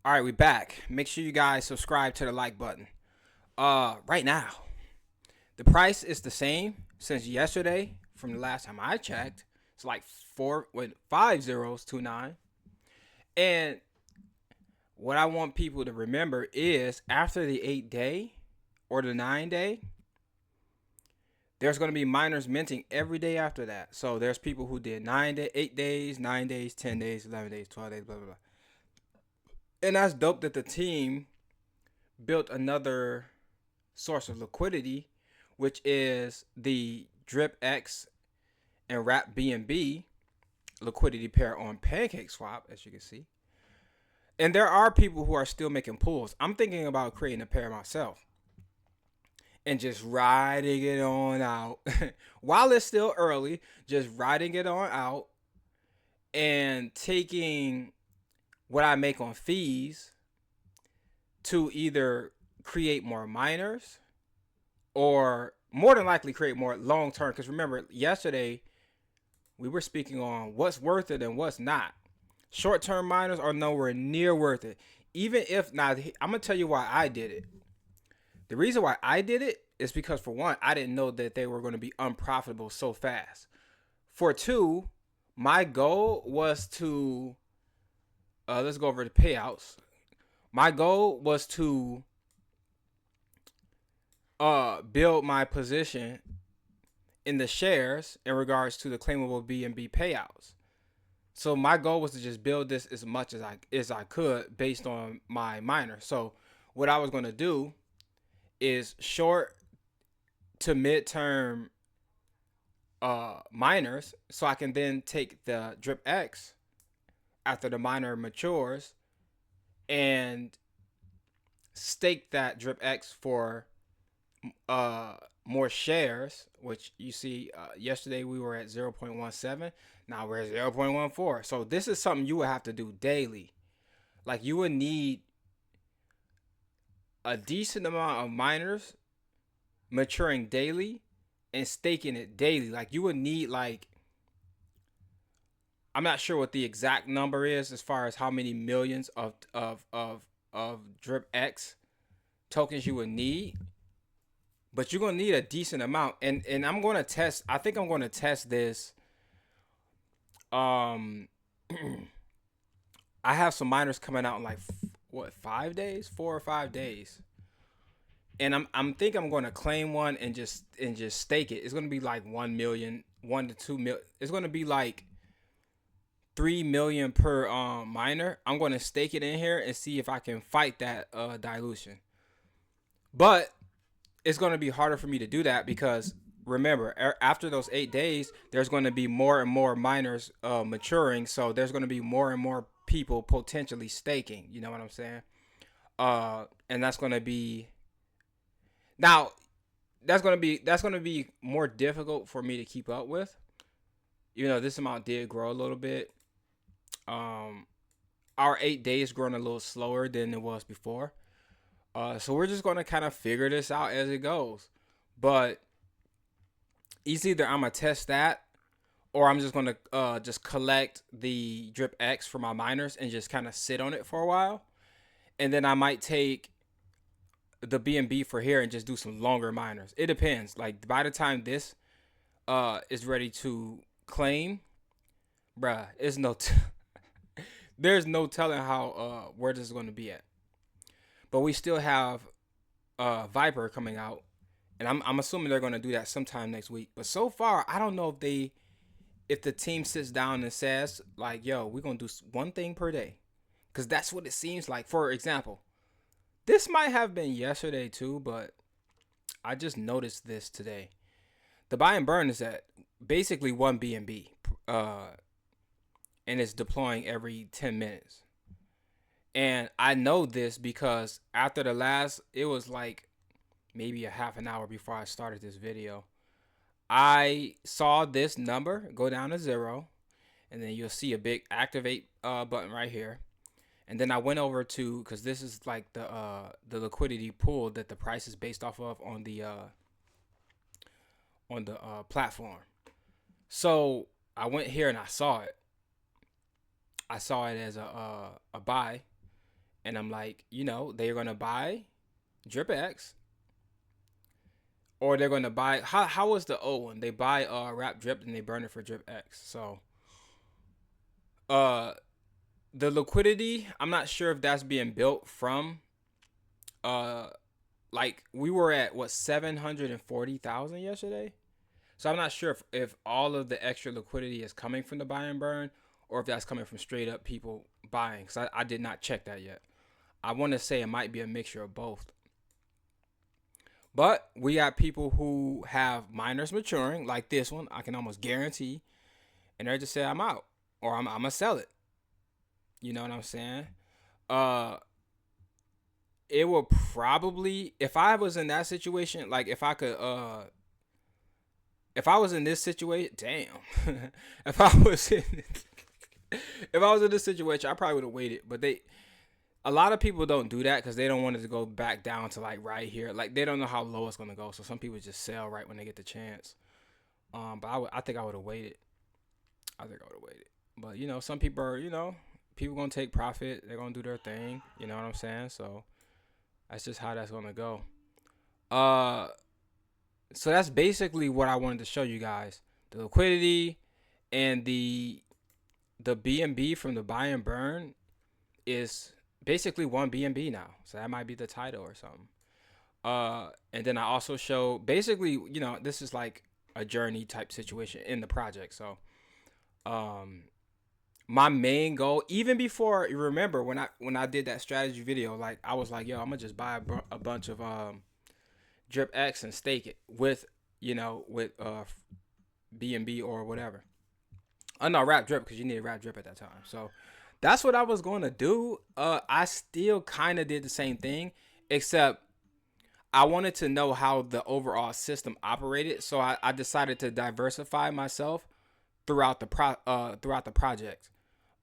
All right, we back. Make sure you guys subscribe to the like button. Right now, the price is the same since yesterday from the last time I checked. It's like 5 zeros 29. And what I want people to remember is after the 8 day or the 9 day, there's going to be miners minting every day after that. So there's people who did 9 day, 8 days, 9 days, 10 days, 11 days, 12 days, blah, blah, blah. And that's dope that the team built another source of liquidity, which is the DripX and Wrap BNB liquidity pair on PancakeSwap, as you can see. And there are people who are still making pulls. I'm thinking about creating a pair myself and just riding it on out while it's still early, just riding it on out and taking what I make on fees to either create more miners or more than likely create more long term. Because remember, yesterday we were speaking on what's worth it and what's not. Short term miners are nowhere near worth it. Even if, now, I'm going to tell you why I did it. The reason why I did it is because, for one, I didn't know that they were going to be unprofitable so fast. For two, my goal was to, let's go over the payouts. My goal was to build my position in the shares in regards to the claimable BNB payouts. So my goal was to just build this as much as I could based on my miner. So what I was going to do is short to midterm miners, so I can then take the DripX after the miner matures and stake that DripX for more shares, which you see yesterday we were at 0.17. Now we're at 0.14. So this is something you would have to do daily. Like, you would need a decent amount of miners maturing daily and staking it daily. Like, you would need, like, I'm not sure what the exact number is as far as how many millions of DripX tokens you would need, but you're gonna need a decent amount. And I'm gonna test. I think I'm gonna test this. I have some miners coming out in like 5 days, 4 or 5 days, and I'm think I'm gonna claim one and just stake it. It's gonna be like 1 million, 1 to 2 million. It's gonna be like 3 million per miner. I'm gonna stake it in here and see if I can fight that dilution. But it's going to be harder for me to do that because, remember, after those 8 days, there's going to be more and more miners maturing. So there's going to be more and more people potentially staking. You know what I'm saying? And that's going to be now. That's going to be more difficult for me to keep up with. This amount did grow a little bit. Our 8 days growing a little slower than it was before. So we're just going to kind of figure this out as it goes. But it's either I'm going to test that or I'm just going to just collect the DripX for my miners and just kind of sit on it for a while. And then I might take the BNB for here and just do some longer miners. It depends. Like, by the time this is ready to claim, bruh, there's no telling how where this is going to be at. But we still have Viper coming out, and I'm assuming they're going to do that sometime next week. But so far, I don't know if the team sits down and says, like, yo, we're going to do one thing per day, because that's what it seems like. For example, this might have been yesterday too, but I just noticed this today. The buy and burn is at basically 1 BNB, and it's deploying every 10 minutes. And I know this because after the last, it was like maybe a half an hour before I started this video, I saw this number go down to 0, and then you'll see a big activate button right here. And then I went over to, because this is like the liquidity pool that the price is based off of on the platform. So I went here and I saw it. I saw it as a buy. And I'm like, they're going to buy DripX, or they're going to buy, how was the old one? They buy Wrap Drip and they burn it for DripX. So the liquidity, I'm not sure if that's being built from like we were at 740,000 yesterday. So I'm not sure if all of the extra liquidity is coming from the buy and burn, or if that's coming from straight up people buying, because I did not check that yet. I want to say it might be a mixture of both. But we got people who have miners maturing, like this one, I can almost guarantee, and they're just say I'm out, or I'm gonna sell it. You know what I'm saying? It will probably, if I was in that situation, like if I could if I was in this situation, damn. if I was in this situation, I probably would have waited. But a lot of people don't do that because they don't want it to go back down to like right here. Like they don't know how low it's gonna go. So some people just sell right when they get the chance. But I think I would have waited. But some people are, people gonna take profit. They're gonna do their thing. You know what I'm saying? So that's just how that's gonna go. So that's basically what I wanted to show you guys. The liquidity and the BNB from the buy and burn is basically one BNB now. So that might be the title or something. And then I also show basically, this is like a journey type situation in the project. So my main goal, even before, you remember when I did that strategy video, like I was like, yo, I'm gonna just buy a bunch of DripX and stake it with BNB or whatever. No, Wrap Drip, because you need Wrap Drip at that time. So that's what I was going to do. I still kind of did the same thing, except I wanted to know how the overall system operated. So I decided to diversify myself throughout the project.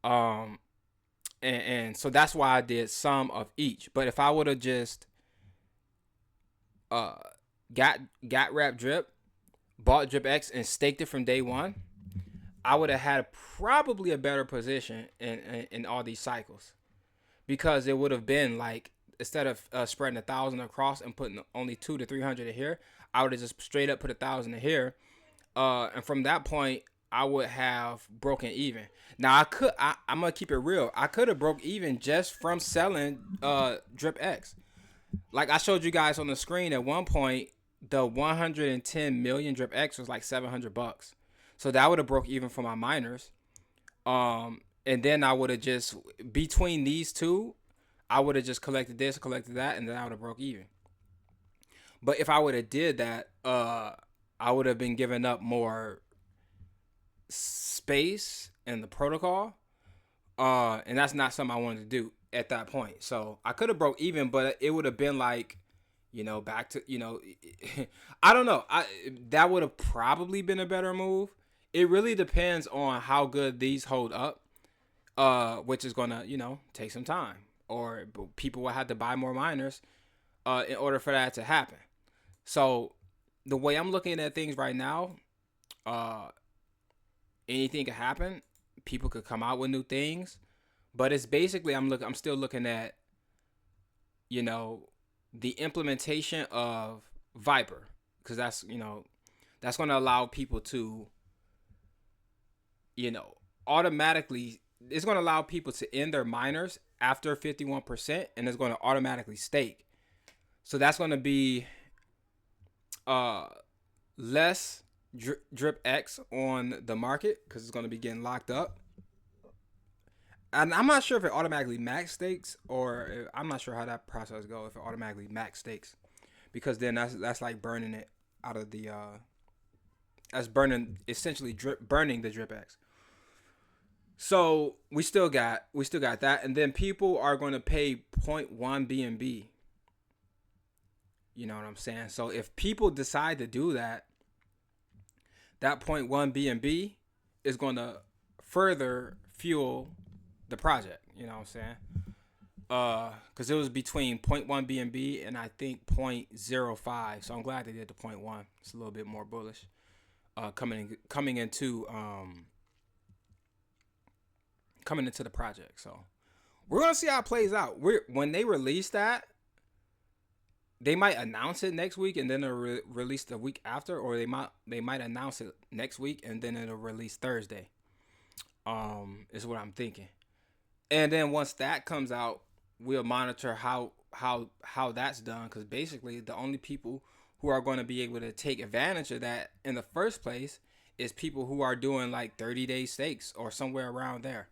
And so that's why I did some of each. But if I would have just got Wrap Drip, bought DripX and staked it from day one, I would have had probably a better position in all these cycles, because it would have been like, instead of spreading 1,000 across and putting only 200 to 300 in here, I would have just straight up put 1,000 in here, and from that point I would have broken even. Now I'm gonna keep it real. I could have broke even just from selling DripX. Like I showed you guys on the screen, at one point the 110 million DripX was like $700. So that would have broke even for my miners. And then I would have just, between these two, I would have just collected this, collected that, and then I would have broke even. But if I would have did that, I would have been giving up more space in the protocol. And that's not something I wanted to do at that point. So I could have broke even, but it would have been like, back to, I don't know. That would have probably been a better move. It really depends on how good these hold up, which is going to, take some time. Or people will have to buy more miners in order for that to happen. So the way I'm looking at things right now, anything could happen. People could come out with new things. But it's basically, I'm still looking at, the implementation of Viper. Because that's going to allow people to, automatically, it's going to allow people to end their miners after 51%, and it's going to automatically stake. So that's going to be less DripX on the market, because it's going to be getting locked up. And I'm not sure if it automatically max stakes, or I'm not sure how that process goes if it automatically max stakes, because then that's like burning it out of the that's essentially burning the DripX. So we still got that, and then people are going to pay 0.1 BNB. You know what I'm saying? So if people decide to do that, that 0.1 BNB is going to further fuel the project. You know what I'm saying? Because it was between 0.1 BNB and I think 0.05. So I'm glad they did the 0.1. It's a little bit more bullish. Coming into the project. So We're gonna see how it plays out. When they release that, they might announce it next week and then it'll release the week after, or they might announce it next week and then it'll release Thursday. Is what I'm thinking. And then once that comes out, we'll monitor how that's done, because basically the only people who are going to be able to take advantage of that in the first place is people who are doing like 30-day stakes or somewhere around there.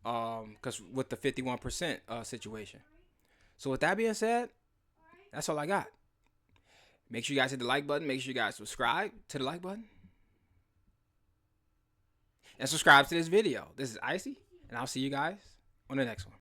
Because with the 51% situation. So with that being said, that's all I got. Make sure you guys hit the like button. Make sure you guys subscribe to the like button. And subscribe to this video. This is Icy, and I'll see you guys on the next one.